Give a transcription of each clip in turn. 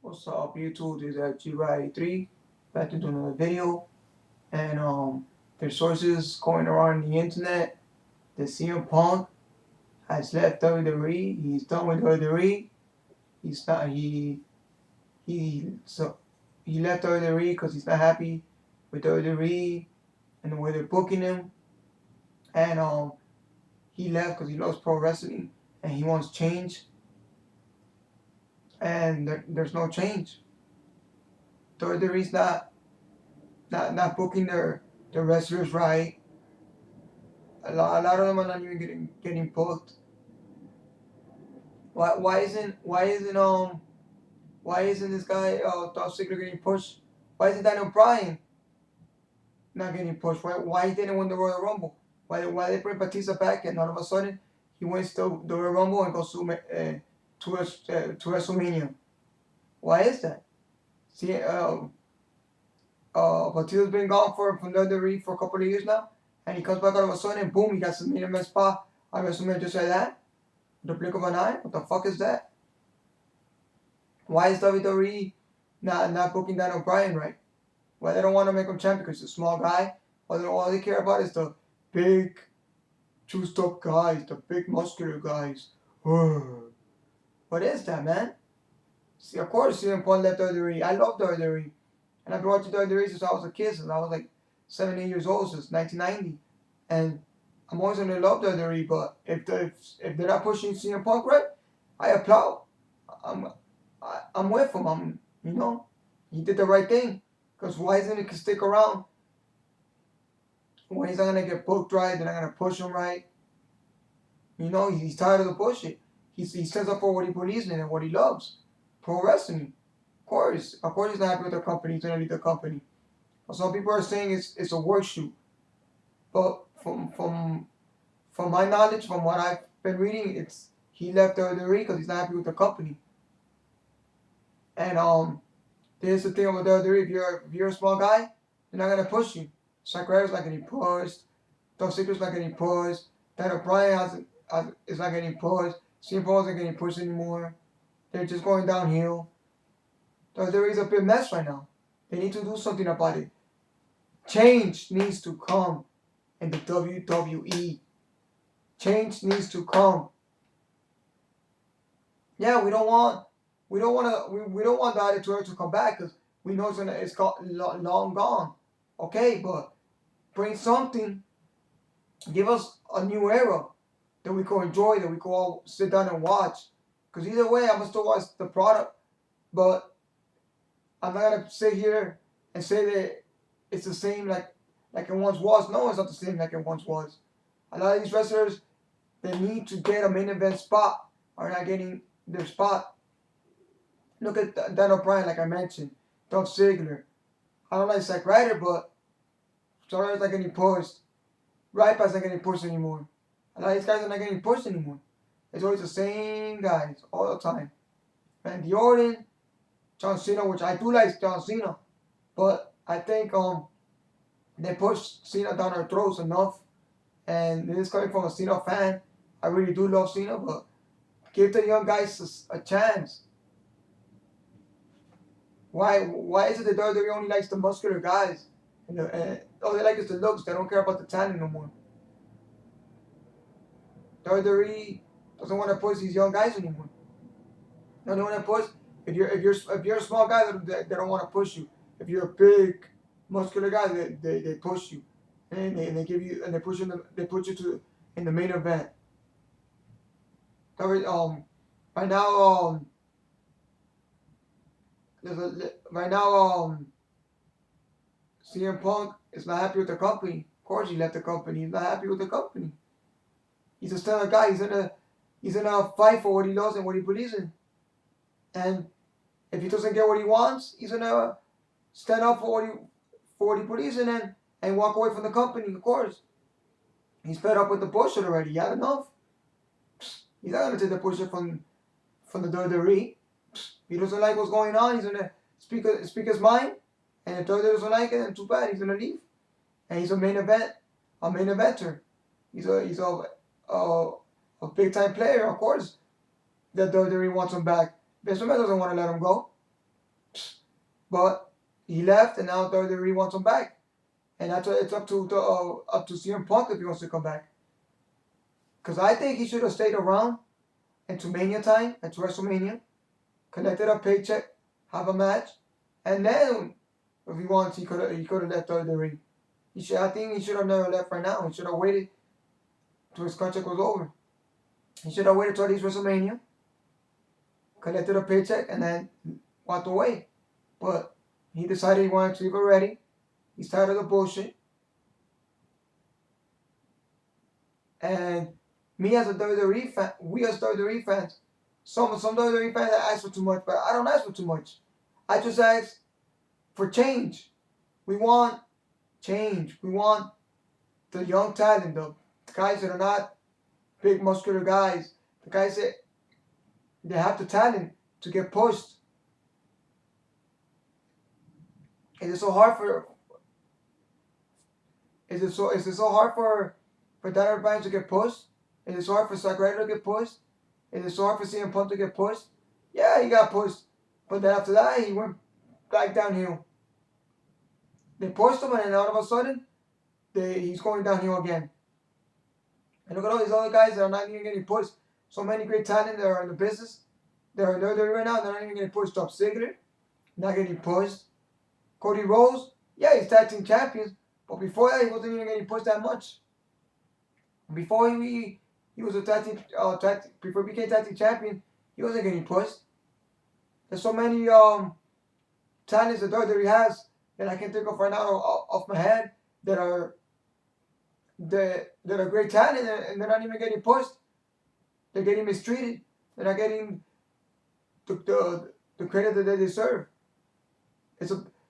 What's up, YouTube? This is G-Ride3 back to do another video. And there's sources going around the internet that CM Punk has left WWE. He's done with WWE. He's not he left WWE because he's not happy with WWE and the way they're booking him. And he left because he loves pro wrestling and he wants change. And there's no change. WWE's not booking their wrestlers right. A lot of them are not even getting booked. Why isn't this guy Dolph Ziggler getting pushed? Why isn't Daniel Bryan not getting pushed? Why he didn't win the Royal Rumble? Why they bring Batista back and all of a sudden he wins the Royal Rumble and goes to WrestleMania? Why is that? See, Batista's been gone from WWE for a couple of years now, and he comes back all of a sudden and boom, he got some main event spot on WrestleMania just like that. The blink of an eye? What the fuck is that? Why is WWE not booking Daniel Bryan right? Why they don't want to make him champion because he's a small guy? All they care about is the big, juiced up guys, the big muscular guys. What is that, man? See, of course, CM Punk left WWE. I love WWE. And I've been watching WWE since I was a kid, since I was like 7, 8 years old, since 1990. And I'm always going to love WWE, but if they're not pushing CM Punk right, I applaud. I'm with him. He did the right thing. Because why isn't he stick around when he's not going to get booked right? They're not going to push him right. He's tired of the bullshit. He stands up for what he believes in and what he loves. Pro wrestling. Of course he's not happy with the company. He's going to leave the company. But some people are saying it's a work shoot. But from my knowledge, from what I've been reading, he left WWE because he's not happy with the company. And there's the thing with WWE. If you're a small guy, they're not gonna push you. Zack Ryder's not getting pushed. Dolph Ziggler's not getting pushed. Daniel Bryan is not getting pushed. CM Punk's not getting pushed anymore. They're just going downhill. WWE's a big mess right now. They need to do something about it. Change needs to come in the WWE. Change needs to come. Yeah, we don't want the Attitude to come back because we know it's long gone. Okay, but bring something. Give us a new era that we can enjoy, that we can all sit down and watch. Because either way, I'm gonna still watch the product, but I'm not gonna sit here and say that it's the same like it once was. No, it's not the same like it once was. A lot of these wrestlers that need to get a main event spot are not getting their spot. Look at Daniel Bryan, like I mentioned, Dolph Ziggler. I don't like Zack Ryder, but Sorry's not getting pushed. Ryback's not getting pushed anymore. A lot of these guys are not getting pushed anymore. It's always the same guys all the time. Randy Orton, John Cena, which I do like John Cena, but I think they pushed Cena down our throats enough. And this is coming from a Cena fan. I really do love Cena, but give the young guys a chance. Why is it that WWE only likes the muscular guys? And all they like is the looks. They don't care about the talent no more. WWE doesn't want to push these young guys anymore. No, they want to push. If you're a small guy, they don't want to push you. If you're a big, muscular guy, they push you, and they give you and they push you. They put you in the main event. Right now CM Punk is not happy with the company. Of course, he left the company. He's not happy with the company. He's a stellar guy. He's gonna fight for what he loves and what he believes in. And if he doesn't get what he wants, he's gonna stand up for what he believes in and walk away from the company. Of course, he's fed up with the bullshit already. He had enough. He's not gonna take the bullshit from the WWE. He doesn't like what's going on. He's gonna speak his mind. And if WWE doesn't like it, then too bad. He's gonna leave. And he's a main eventer. He's a big time player, of course. That WWE wants him back. Vince McMahon doesn't want to let him go. but he left, and now WWE wants him back, and that's why it's up to CM Punk if he wants to come back. Because I think he should have stayed around into Mania time, into WrestleMania, collected a paycheck, have a match, and then if he wants, he could have left WWE. I think he should have never left right now. He should have waited till his contract was over. He should have waited till at least WrestleMania, collected a paycheck, and then walked away. But he decided he wanted to leave already. He's tired of the bullshit. And me as a WWE fan, we as WWE fans, some WWE fans ask for too much, but I don't ask for too much. I just ask for change. We want change. We want the young talent, the guys that are not big muscular guys, the guys that they have the talent to get pushed. Is it so hard for Daniel Bryan to get pushed? Is it so hard for Zack Ryder to get pushed? Is it so hard for CM Punk to get pushed? Yeah, he got pushed. But then after that, he went back downhill. They pushed him, and then all of a sudden, he's going downhill again. And look at all these other guys that are not even getting pushed. So many great talent that are in the business. They're right now. They're not even getting pushed. Top Ziggler, not getting pushed. Cody Rhodes, yeah, he's tag team champions. But before that, he wasn't even getting pushed that much. Before he was a before he became tag team champion, he wasn't getting pushed. There's so many talents that WWE has that I can think of right now off my head that are great talent, and they're not even getting pushed. They're getting mistreated. They're not getting the credit that they deserve.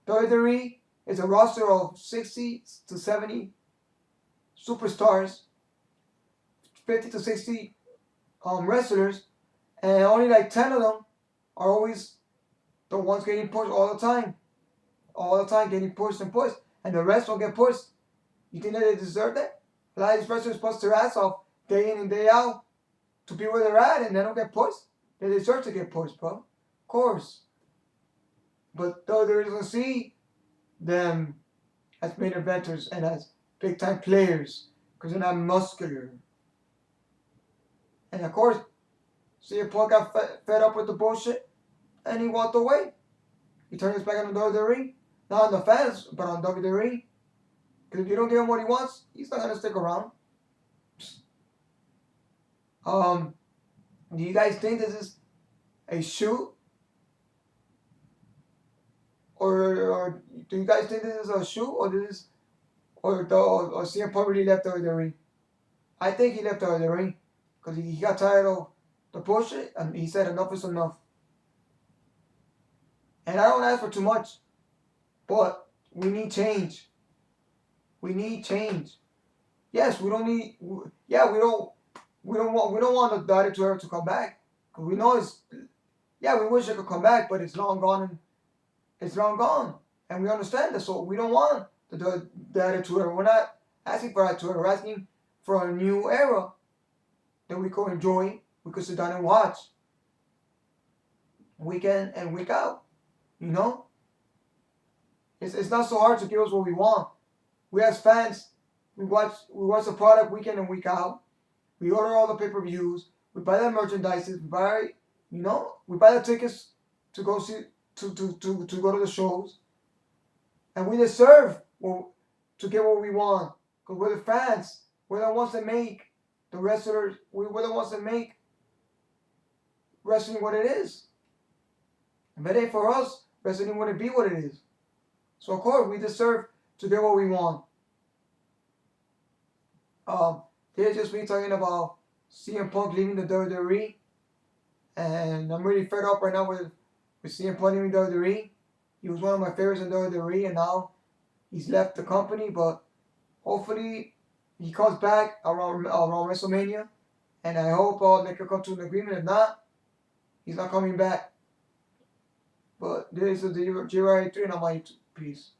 WWE is a roster of 60 to 70 superstars, 50 to 60 wrestlers, and only like 10 of them are always the ones getting pushed all the time. All the time getting pushed and pushed. And the rest don't get pushed. You think that they deserve that? A lot of these wrestlers bust their ass off day in and day out to be where they're at, and they don't get pushed. They deserve to get pushed, bro. Of course. But WWE doesn't see them as main eventers and as big time players because they're not muscular. And of course, CM Punk got fed up with the bullshit and he walked away. He turned his back on WWE. Not on the fans, but on WWE. Because if you don't give him what he wants, he's not going to stick around. Do you guys think this is a shoot? Or do you guys think this is a shoot, or CM Punk really left WWE? I think he left WWE because he got tired of the bullshit and he said enough is enough. And I don't ask for too much, but we need change. We need change. Yes, we don't need. Yeah, we don't want the Attitude Era to come back because we know it's. Yeah, we wish it could come back, but it's long gone and it's long gone, and we understand that. So we don't want the Attitude Era. We're not asking for Attitude Era. We're asking for a new era that we could enjoy. We could sit down and watch week in and week out. You know, it's not so hard to give us what we want. We as fans, we watch the product week in and week out. We order all the pay-per-views. We buy the merchandise. We buy the tickets to go see to go to the shows, and we deserve to get what we want because we're the fans. We're the ones that make the wrestlers. We're the ones that make wrestling what it is. If it ain't for us, wrestling wouldn't be what it is. So of course we deserve to get what we want. Here's just me talking about CM Punk leaving the WWE, and I'm really fed up right now with CM Punk leaving WWE. He was one of my favorites in WWE, and now he's left the company. But hopefully he comes back around WrestleMania, and I hope they can come to an agreement. If not, he's not coming back. But this is the GRA3 and I'm on YouTube. Peace.